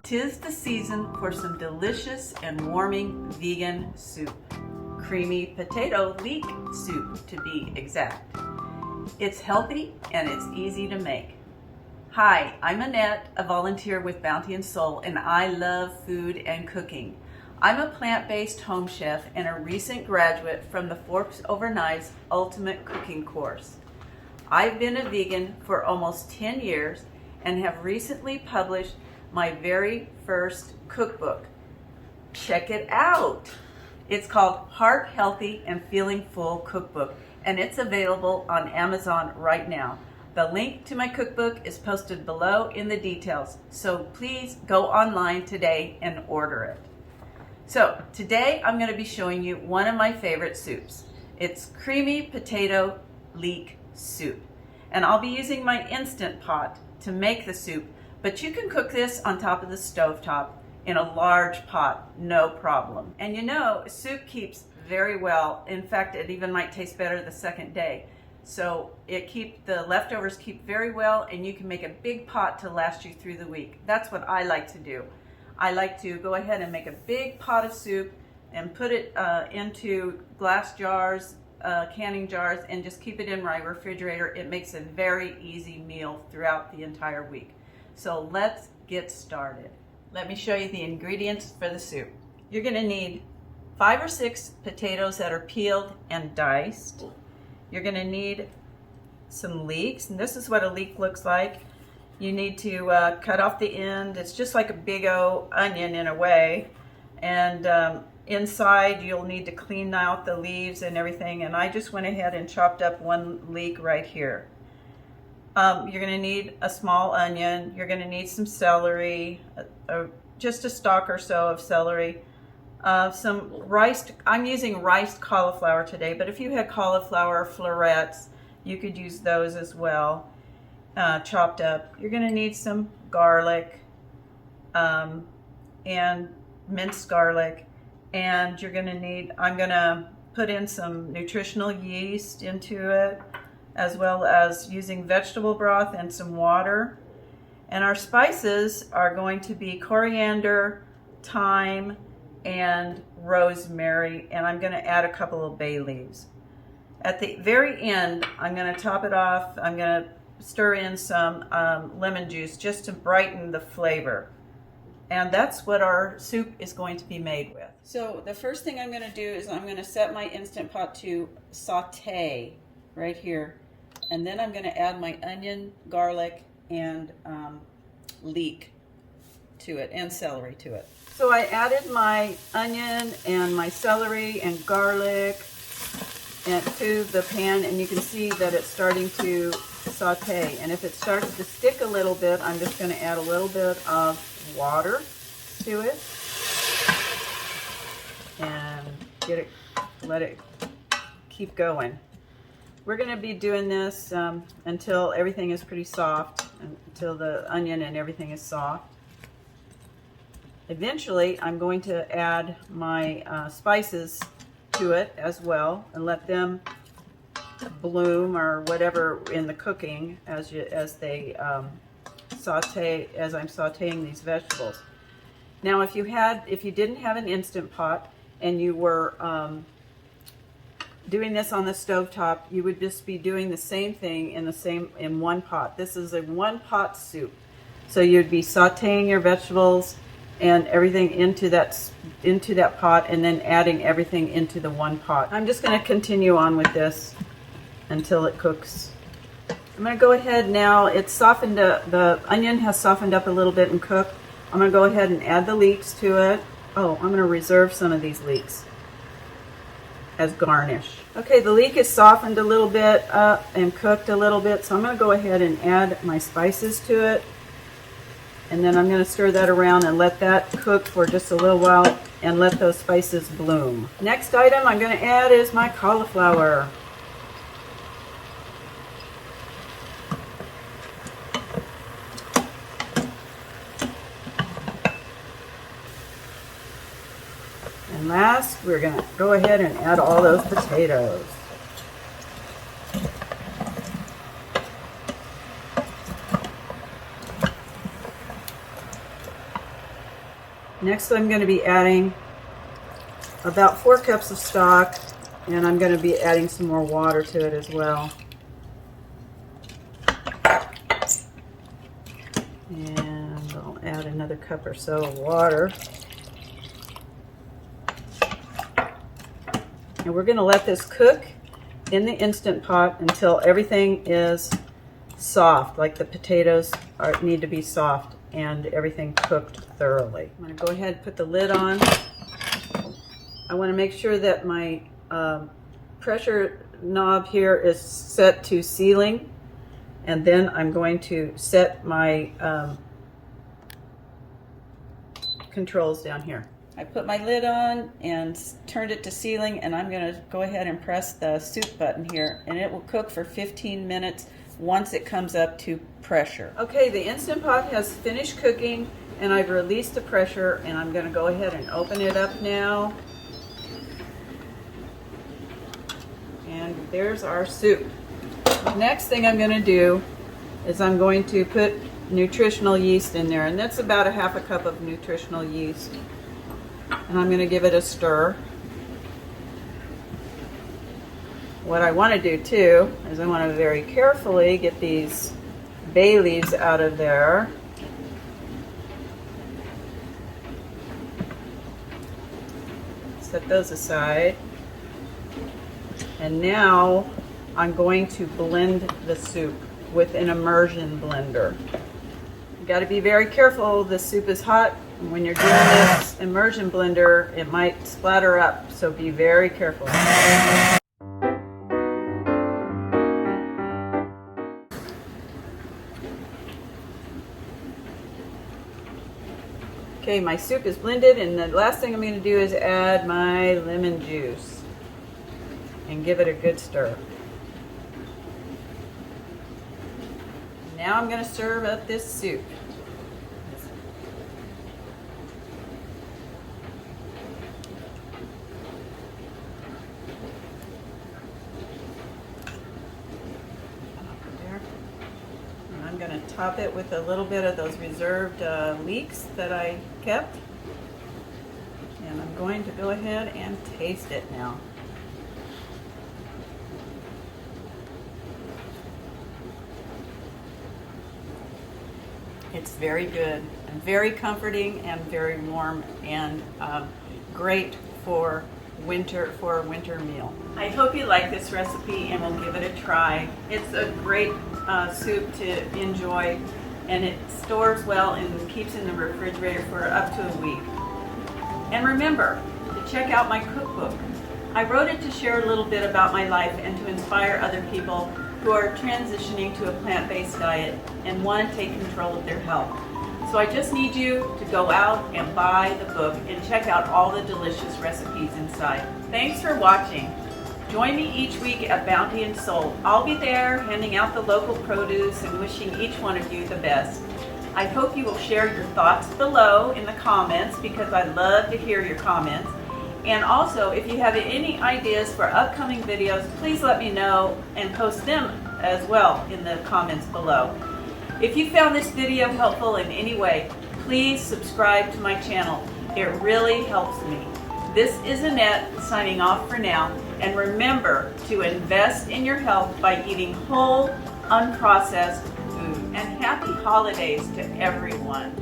'Tis the season for some delicious and warming vegan soup. Creamy potato leek soup, to be exact. It's healthy and it's easy to make. Hi, I'm Annette, a volunteer with Bounty and Soul, and I love food and cooking. I'm a plant-based home chef and a recent graduate from the Forks Over Knives Ultimate Cooking course. I've been a vegan for almost 10 years and have recently published my very first cookbook. Check it out. It's called Heart Healthy and Feeling Full Cookbook, and it's available on Amazon right now. The link to my cookbook is posted below in the details, so please go online today and order it. So today I'm going to be showing you one of my favorite soups. It's creamy potato leek soup, and I'll be using my Instant Pot to make the soup, but you can cook this on top of the stovetop in a large pot, no problem. And you know, soup keeps very well. In fact, it even might taste better the second day. So the leftovers keep very well, and you can make a big pot to last you through the week. That's what I like to do. I like to go ahead and make a big pot of soup and put it into glass jars, canning jars, and just keep it in my refrigerator. It makes a very easy meal throughout the entire week. So let's get started. Let me show you the ingredients for the soup. You're going to need 5 or 6 potatoes that are peeled and diced. You're going to need some leeks, and this is what a leek looks like. You need to cut off the end. It's just like a big old onion in a way. And inside you'll need to clean out the leaves and everything. And I just went ahead and chopped up one leek right here. You're going to need a small onion. You're going to need some celery, just a stalk or so of celery. Some riced, I'm using riced cauliflower today, but if you had cauliflower florets, you could use those as well, chopped up. You're going to need some garlic and minced garlic, and you're going to need, I'm going to put in some nutritional yeast into it, as well as using vegetable broth and some water. And our spices are going to be coriander, thyme, and rosemary, and I'm going to add a couple of bay leaves. At the very end, I'm going to top it off. I'm going to stir in some lemon juice just to brighten the flavor. And that's what our soup is going to be made with. So the first thing I'm going to do is I'm going to set my Instant Pot to saute right here. And then I'm going to add my onion, garlic, and leek to it, and celery to it. So I added my onion and my celery and garlic to the pan, and you can see that it's starting to saute. And if it starts to stick a little bit, I'm just going to add a little bit of water to it and let it keep going. We're going to be doing this until everything is pretty soft, until the onion and everything is soft. Eventually, I'm going to add my spices to it as well and let them bloom or whatever in the cooking as they saute, as I'm sauteing these vegetables. Now, if you didn't have an Instant Pot and you were doing this on the stovetop, you would just be doing the same thing in one pot. This is a one pot soup. So you'd be sauteing your vegetables and everything into that pot, and then adding everything into the one pot. I'm just going to continue on with this until it cooks. I'm going to go ahead now. It's softened. The onion has softened up a little bit and cooked. I'm going to go ahead and add the leeks to it. Oh, I'm going to reserve some of these leeks as garnish. Okay, the leek is softened a little bit and cooked a little bit, so I'm going to go ahead and add my spices to it. And then I'm going to stir that around and let that cook for just a little while and let those spices bloom. Next item I'm going to add is my cauliflower. And last, we're going to go ahead and add all those potatoes. Next I'm going to be adding about 4 cups of stock, and I'm going to be adding some more water to it as well. And I'll add another cup or so of water. And we're going to let this cook in the Instant Pot until everything is soft, like the potatoes need to be soft and everything cooked thoroughly. I'm going to go ahead and put the lid on. I want to make sure that my pressure knob here is set to sealing, and then I'm going to set my controls down here. I put my lid on and turned it to sealing, and I'm going to go ahead and press the soup button here, and it will cook for 15 minutes once it comes up to pressure. Okay, the Instant Pot has finished cooking, and I've released the pressure, and I'm going to go ahead and open it up now. And there's our soup. The next thing I'm going to do is I'm going to put nutritional yeast in there, and that's about a half a cup of nutritional yeast. And I'm going to give it a stir. What I want to do too is I want to very carefully get these bay leaves out of there. Set those aside. And now I'm going to blend the soup with an immersion blender. You got to be very careful. The soup is hot. When you're doing this immersion blender, it might splatter up, so be very careful. Okay, my soup is blended, and the last thing I'm going to do is add my lemon juice and give it a good stir. Now I'm going to serve up this soup. I'm going to top it with a little bit of those reserved leeks that I kept. And I'm going to go ahead and taste it now. It's very good and very comforting and very warm and great for a winter meal. I hope you like this recipe and will give it a try. It's a great soup to enjoy, and it stores well and keeps in the refrigerator for up to a week. And remember to check out my cookbook. I wrote it to share a little bit about my life and to inspire other people who are transitioning to a plant-based diet and want to take control of their health. So I just need you to go out and buy the book and check out all the delicious recipes inside. Thanks for watching. Join me each week at Bounty and Soul. I'll be there handing out the local produce and wishing each one of you the best. I hope you will share your thoughts below in the comments, because I love to hear your comments. And also, if you have any ideas for upcoming videos, please let me know and post them as well in the comments below. If you found this video helpful in any way, please subscribe to my channel. It really helps me. This is Annette signing off for now, and remember to invest in your health by eating whole, unprocessed food. And happy holidays to everyone.